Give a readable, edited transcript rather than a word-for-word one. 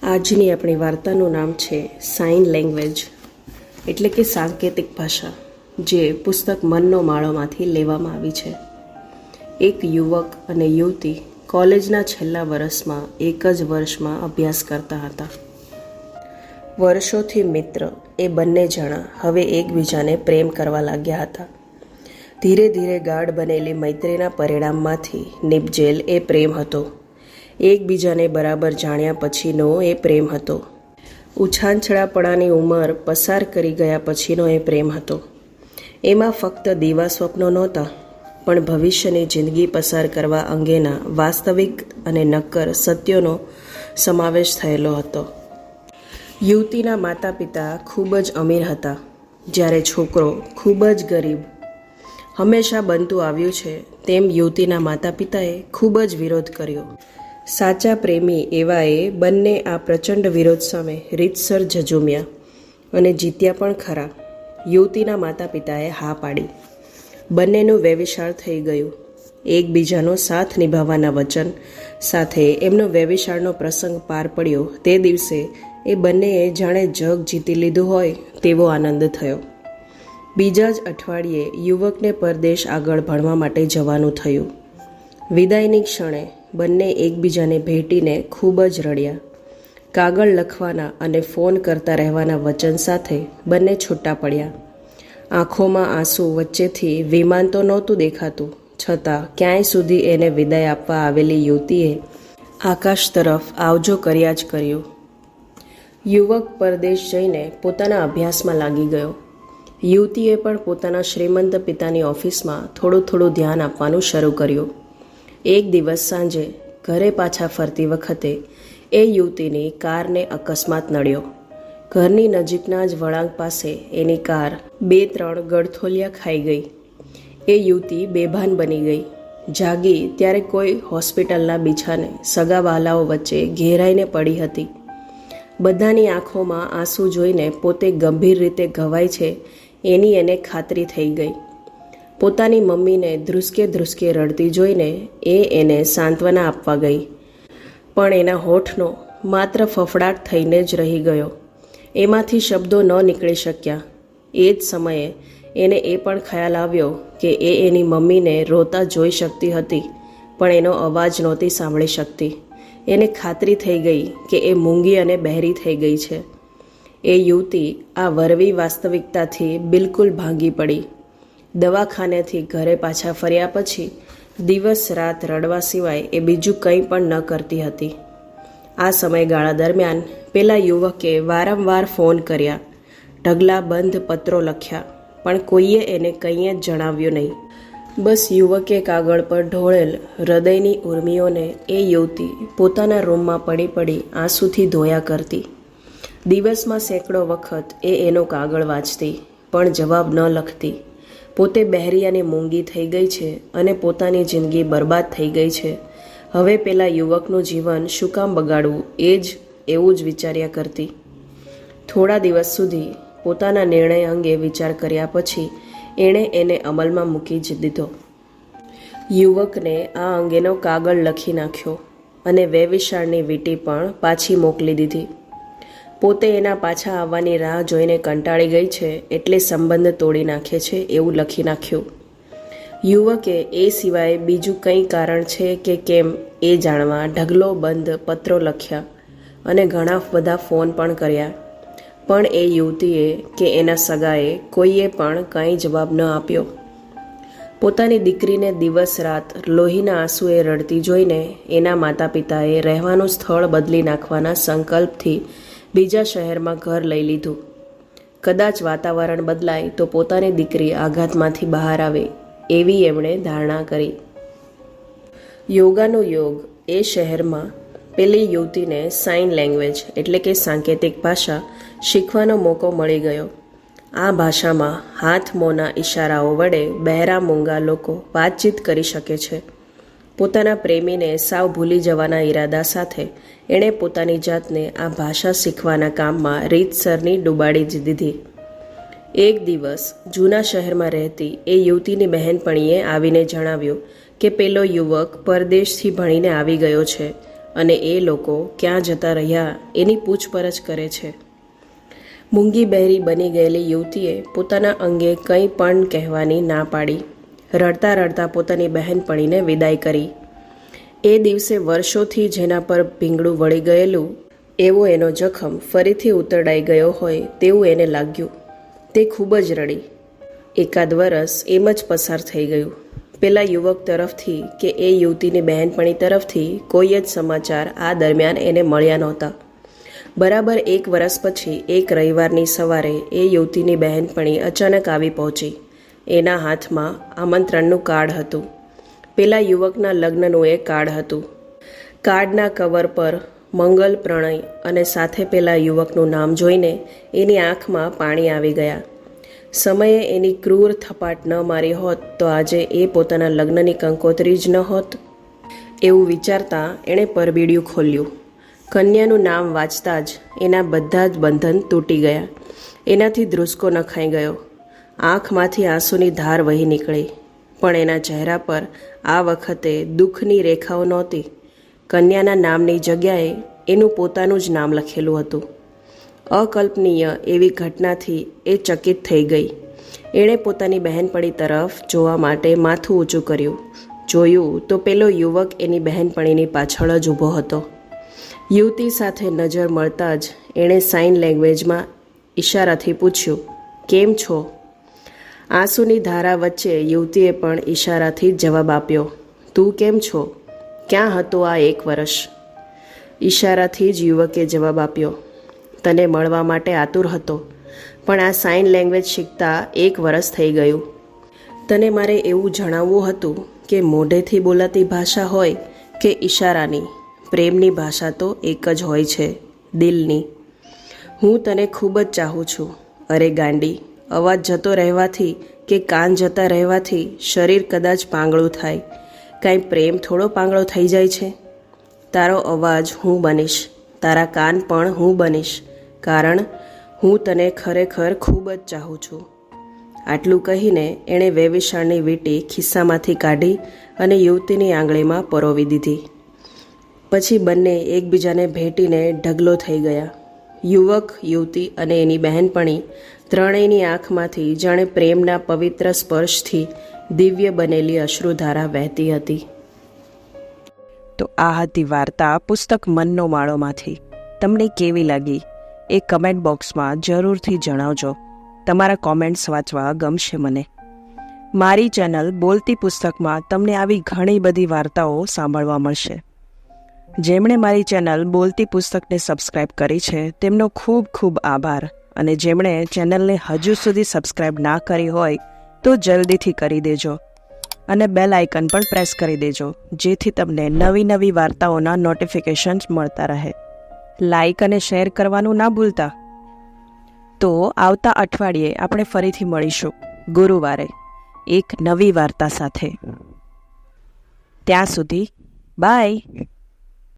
આજની આપણી વાર્તાનું નામ છે સાઇન લેંગ્વેજ એટલે કે સાંકેતિક ભાષા, જે પુસ્તક મનનો માળોમાંથી લેવામાં આવી છે. એક યુવક અને યુવતી કોલેજના છેલ્લા વર્ષમાં એક જ વર્ષમાં અભ્યાસ કરતા હતા. વર્ષોથી મિત્ર એ બંને જણા હવે એકબીજાને પ્રેમ કરવા લાગ્યા હતા. ધીરે ધીરે ગાઢ બનેલી મૈત્રીના પરિણામમાંથી નિપજેલ એ પ્રેમ હતો. એકબીજાને બરાબર જાણ્યા પછીનો એ પ્રેમ હતો. ઉછાંછળાપણાની ઉંમર પસાર કરી ગયા પછીનો એ પ્રેમ હતો. એમાં ફક્ત દીવા સ્વપ્નો નહોતા, પણ ભવિષ્યની જિંદગી પસાર કરવા અંગેના વાસ્તવિક અને નક્કર સત્યોનો સમાવેશ થયેલો હતો. યુવતીના માતા પિતા ખૂબ જ અમીર હતા, જ્યારે છોકરો ખૂબ જ ગરીબ. હંમેશા બનતું આવ્યું છે તેમ યુવતીના માતા પિતાએ ખૂબ જ વિરોધ કર્યો. સાચા પ્રેમી એવાએ બંને આ પ્રચંડ વિરોધ સામે રીતસર ઝઝૂમ્યા અને જીત્યા પણ ખરા. યુવતીના માતા પિતાએ હા પાડી. બંનેનું વેવિશાળ થઈ ગયું. એકબીજાનો સાથ નિભાવવાના વચન સાથે એમનો વેવિશાળનો પ્રસંગ પાર પડ્યો તે દિવસે એ બંનેએ જાણે જગ જીતી લીધું હોય તેવો આનંદ થયો. બીજા જ અઠવાડિયે યુવકને પરદેશ આગળ ભણવા માટે જવાનું થયું. વિદાયની ક્ષણે બંને એકબીજાને ભેટીને ખૂબ જ રડ્યા. કાગળ લખવાના અને ફોન કરતા રહેવાના વચન સાથે બંને છૂટા પડ્યા. આંખોમાં આંસુ વચ્ચેથી વિમાન તો નહોતું દેખાતું, છતાં ક્યાંય સુધી એને વિદાય આપવા આવેલી યુવતીએ આકાશ તરફ આવજો કર્યા જ કર્યું. યુવક પરદેશ જઈને પોતાના અભ્યાસમાં લાગી ગયો. યુવતીએ પણ પોતાના શ્રીમંત પિતાની ઓફિસમાં થોડું થોડું ધ્યાન આપવાનું શરૂ કર્યું. એક દિવસ સાંજે ઘરે પાછા ફરતી વખતે એ યુવતીની કારને અકસ્માત નડ્યો. ઘરની નજીકના જ વળાંક પાસે એની કાર 2-3 ગળથોલિયા ખાઈ ગઈ. એ યુવતી બેભાન બની ગઈ. જાગી ત્યારે કોઈ હોસ્પિટલના બીછાને સગા વહાલાઓ વચ્ચે ઘેરાઈને પડી હતી. બધાની આંખોમાં આંસુ જોઈને પોતે ગંભીર રીતે ઘવાય છે એની એને ખાતરી થઈ ગઈ. પોતાની મમ્મીને ધ્રુસકે ધ્રુસકે રડતી જોઈને એને સાંત્વના આપવા ગઈ, પણ એના હોઠનો માત્ર ફફડાટ થઈને જ રહી ગયો. એમાંથી શબ્દો ન નીકળી શક્યા. એ જ સમયે એને એ પણ ખ્યાલ આવ્યો કે એની મમ્મીને રોતા જોઈ શકતી હતી, પણ એનો અવાજ નહોતી સાંભળી શકતી. એને ખાતરી થઈ ગઈ કે એ મૂંગી અને બહેરી થઈ ગઈ છે. એ યુવતી આ વરવી વાસ્તવિકતાથી બિલકુલ ભાંગી પડી. દવાખાનેથી ઘરે પાછા ફર્યા પછી દિવસ રાત રડવા સિવાય એ બીજું કંઈ પણ ન કરતી હતી. આ સમયગાળા દરમિયાન પેલા યુવકે વારંવાર ફોન કર્યા, ઢગલાબંધ પત્રો લખ્યા, પણ કોઈએ એને કંઈ જ જણાવ્યું નહીં. બસ યુવકે કાગળ પર ઢોળેલ હૃદયની ઉર્મિઓને એ યુવતી પોતાના રૂમમાં પડી પડી આંસુથી ધોયા કરતી. દિવસમાં સેંકડો વખત એનો કાગળ વાંચતી, પણ જવાબ ન લખતી. પોતે બહેરી અને મૂંગી થઈ ગઈ છે અને પોતાની જિંદગી બરબાદ થઈ ગઈ છે. હવે પેલા યુવકનું જીવન શું કામ બગાડવું, એવું જ વિચાર્યા કરતી. થોડા દિવસ સુધી પોતાના નિર્ણય અંગે વિચાર કર્યા પછી એણે એને અમલમાં મૂકી જ દીધો. યુવકને આ અંગેનો કાગળ લખી નાખ્યો અને વેવિશાળની વીંટી પણ પાછી મોકલી દીધી. પોતે એના પાછા આવવાની રાહ જોઈને કંટાળી ગઈ છે એટલે સંબંધ તોડી નાખે છે એવું લખી નાખ્યું. યુવકે એ સિવાય બીજું કંઈ કારણ છે કે કેમ એ જાણવા ઢગલો બંધ પત્રો લખ્યા અને ઘણા બધા ફોન પણ કર્યા, પણ એ યુવતીએ કે એના સગાએ કોઈએ પણ કંઈ જવાબ ન આપ્યો. પોતાની દીકરીને દિવસ રાત લોહીના આંસુએ રડતી જોઈને એના માતા પિતાએ રહેવાનું સ્થળ બદલી નાખવાના સંકલ્પથી બીજા શહેરમાં ઘર લઈ લીધું. કદાચ વાતાવરણ બદલાય તો પોતાની દીકરી આઘાતમાંથી બહાર આવે એવી એમણે ધારણા કરી. યોગાનો યોગ એ શહેરમાં પેલી યુવતીને સાઇન લેંગ્વેજ એટલે કે સાંકેતિક ભાષા શીખવાનો મોકો મળી ગયો. આ ભાષામાં હાથ મોંના ઇશારાઓ વડે બહેરા મૂંગા લોકો વાતચીત કરી શકે છે. પોતાના પ્રેમીને સાવ ભૂલી જવાના ઈરાદા સાથે એણે પોતાની જાતને આ ભાષા શીખવાના કામમાં રીતસરની ડૂબાડી જ દીધી. એક દિવસ જૂના શહેરમાં રહેતી એ યુવતીની બહેનપણીએ આવીને જણાવ્યું કે પેલો યુવક પરદેશથી ભણીને આવી ગયો છે અને એ લોકો ક્યાં જતા રહ્યા એની પૂછપરછ કરે છે. મૂંગી બહેરી બની ગયેલી યુવતીએ પોતાના અંગે કંઈ પણ કહેવાની ના પાડી. રડતા રડતા પોતાની બહેનપણીને વિદાય કરી. એ દિવસે વર્ષોથી જેના પર ભીંગડું વળી ગયેલું એવો એનો જખમ ફરીથી ઉતરડાઈ ગયો હોય તેવું એને લાગ્યું. તે ખૂબ જ રડી. એકાદ વરસ એમ જ પસાર થઈ ગયું. પેલા યુવક તરફથી કે એ યુવતીની બહેનપણી તરફથી કોઈ જ સમાચાર આ દરમિયાન એને મળ્યા નહોતા. બરાબર 1 વર્ષ પછી એક રવિવારની સવારે એ યુવતીની બહેનપણી અચાનક આવી પહોંચી. એના હાથમાં આમંત્રણનું કાર્ડ હતું. પેલા યુવકના લગ્નનું એ કાર્ડ હતું. કાર્ડના કવર પર મંગલ પ્રણય અને સાથે પેલા યુવકનું નામ જોઈને એની આંખમાં પાણી આવી ગયા. સમયે એની ક્રૂર થપાટ ન મારી હોત તો આજે એ પોતાના લગ્નની કંકોત્રી જ ન હોત. એવું વિચારતા એણે પરબીડિયું ખોલ્યું. કન્યાનું નામ વાંચતા જ એના બધા જ બંધન તૂટી ગયા. એનાથી ધ્રુસકો નખાઈ ગયો. આંખમાંથી આંસુની ધાર વહી નીકળી. પણ એના ચહેરા પર આ વખતે દુઃખની રેખાઓ નહોતી. કન્યાના નામની જગ્યાએ એનું પોતાનું જ નામ લખેલું હતું. અકલ્પનીય એવી ઘટનાથી એ ચકિત થઈ ગઈ. એણે પોતાની બહેનપણી તરફ જોવા માટે માથું ઊંચું કર્યું. જોયું તો પેલો યુવક એની બહેનપણીની પાછળ જ ઊભો હતો. યુવતી સાથે નજર મળતા જ એણે સાઇન લેંગ્વેજમાં ઈશારાથી પૂછ્યું, કેમ છો? આંસુની ધારા વચ્ચે યુવતીએ પણ ઈશારાથી જ જવાબ આપ્યો, તું કેમ છો? ક્યાં હતો આ 1 વર્ષ? ઈશારાથી જ યુવકે જવાબ આપ્યો, તને મળવા માટે આતુર હતો, પણ આ સાઇન લેંગ્વેજ શીખતા 1 વર્ષ થઈ ગયું. તને મારે એવું જણાવવું હતું કે મોઢેથી બોલાતી ભાષા હોય કે ઈશારાની, પ્રેમની ભાષા તો એક જ હોય છે, દિલની. હું તને ખૂબ જ ચાહું છું. અરે ગાંડી, અવાજ જતો રહેવાથી કે કાન જતા રહેવાથી શરીર કદાચ પાંગળું થાય. કાંઈ પ્રેમ થોડો પાંગળો થઈ જાય છે? તારો અવાજ હું બનીશ, તારા કાન પણ હું બનીશ, કારણ હું તને ખરેખર ખૂબ જ ચાહું છું. આટલું કહીને એણે વેવિશાળની વીંટી ખિસ્સામાંથી કાઢી અને યુવતીની આંગળીમાં પરોવી દીધી. પછી બંને એકબીજાને ભેટીને ઢગલો થઈ ગયા. યુવક, યુવતી અને એની બહેનપણી ત્રણેયની આંખમાંથી જાણે પ્રેમના પવિત્ર સ્પર્શથી દિવ્ય બનેલી અશ્રુધારા વહેતી હતી. તો આ હતી વાર્તા પુસ્તક મનનો માળોમાંથી. તમને કેવી લાગી એ કમેન્ટ બોક્સમાં જરૂરથી જણાવજો. તમારા કોમેન્ટ્સ વાંચવા ગમશે મને. મારી ચેનલ બોલતી પુસ્તકમાં તમને આવી ઘણી બધી વાર્તાઓ સાંભળવા મળશે. જેમણે મારી ચેનલ બોલતી પુસ્તકને સબસ્ક્રાઈબ કરી છે તેમનો ખૂબ ખૂબ આભાર. અને જેમણે ચેનલને હજુ સુધી સબસ્ક્રાઈબ ના કરી હોય તો જલ્દીથી કરી દેજો અને બેલ આઇકન પણ પ્રેસ કરી દેજો, જેથી તમને નવી નવી વાર્તાઓના નોટિફિકેશન્સ મળતા રહે. લાઇક અને શેર કરવાનું ના ભૂલતા. તો આવતા અઠવાડિયે આપણે ફરીથી મળીશું ગુરુવારે એક નવી વાર્તા સાથે. ત્યાં સુધી બાય.